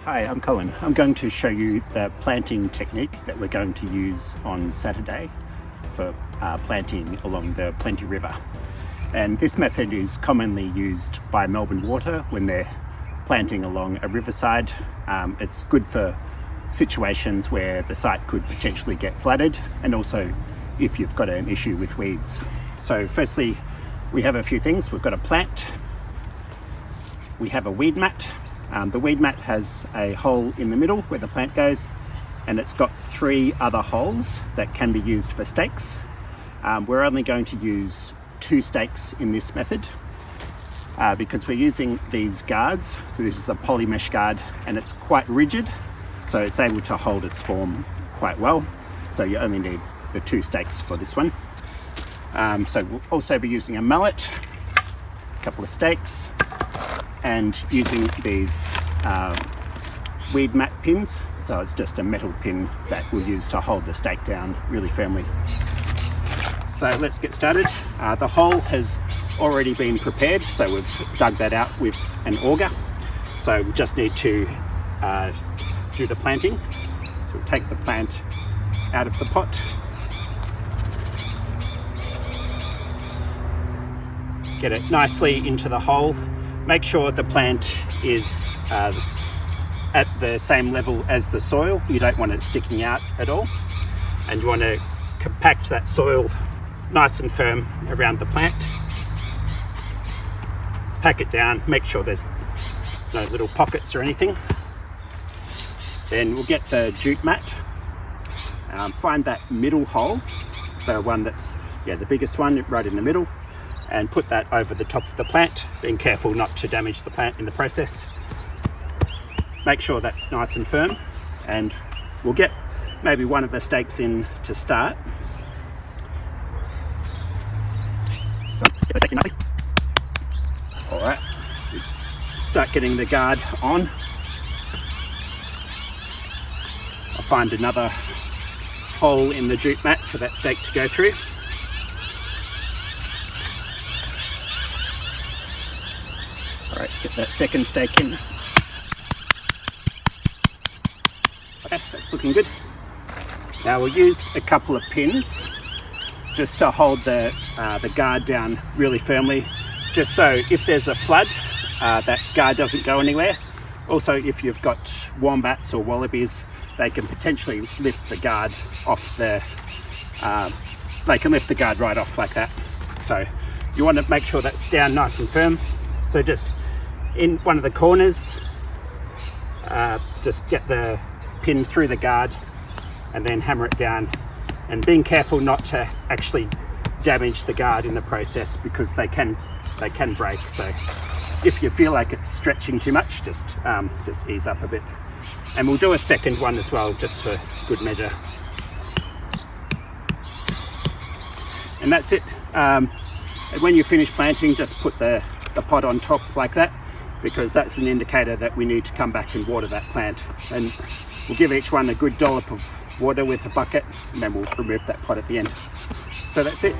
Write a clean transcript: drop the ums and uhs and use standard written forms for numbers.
Hi, I'm Colin. I'm going to show you the planting technique that we're going to use on Saturday for planting along the Plenty River. And this method is commonly used by Melbourne Water when they're planting along a riverside. It's good for situations where the site could potentially get flooded, and also if you've got an issue with weeds. So firstly, we have a few things. We've got a plant, we have a weed mat. The weed mat has a hole in the middle where the plant goes, and it's got 3 other holes that can be used for stakes. We're only going to use 2 stakes in this method because we're using these guards. So this is a poly mesh guard, and it's quite rigid, so it's able to hold its form quite well. So you only need the 2 stakes for this one. So we'll also be using a mallet, a couple of stakes, and using these weed mat pins. So it's just a metal pin that we'll use to hold the stake down really firmly. So let's get started. The hole has already been prepared, so we've dug that out with an auger. So we just need to do the planting. So we'll take the plant out of the pot. Get it nicely into the hole. Make sure the plant is at the same level as the soil. You don't want it sticking out at all. And you want to compact that soil nice and firm around the plant. Pack it down, make sure there's no little pockets or anything. Then we'll get the jute mat. Find that middle hole, the one that's the biggest one right in the middle, and put that over the top of the plant, being careful not to damage the plant in the process. Make sure that's nice and firm, and we'll get maybe one of the stakes in to start. So get the stakes in nicely. All right, start getting the guard on. I'll find another hole in the jute mat for that stake to go through. All right, get that second stake in. Okay, that's looking good. Now we'll use a couple of pins just to hold the guard down really firmly, just so if there's a flood, that guard doesn't go anywhere. Also, if you've got wombats or wallabies, they can potentially lift the guard off they can lift the guard right off like that. So you want to make sure that's down nice and firm. So just in one of the corners, just get the pin through the guard and then hammer it down, and being careful not to actually damage the guard in the process, because they can break. So if you feel like it's stretching too much, just ease up a bit. And we'll do a second one as well, just for good measure. And that's it. And when you finish planting, just put the pot on top like that, because that's an indicator that we need to come back and water that plant. And we'll give each one a good dollop of water with a bucket, and then we'll remove that pot at the end. So that's it.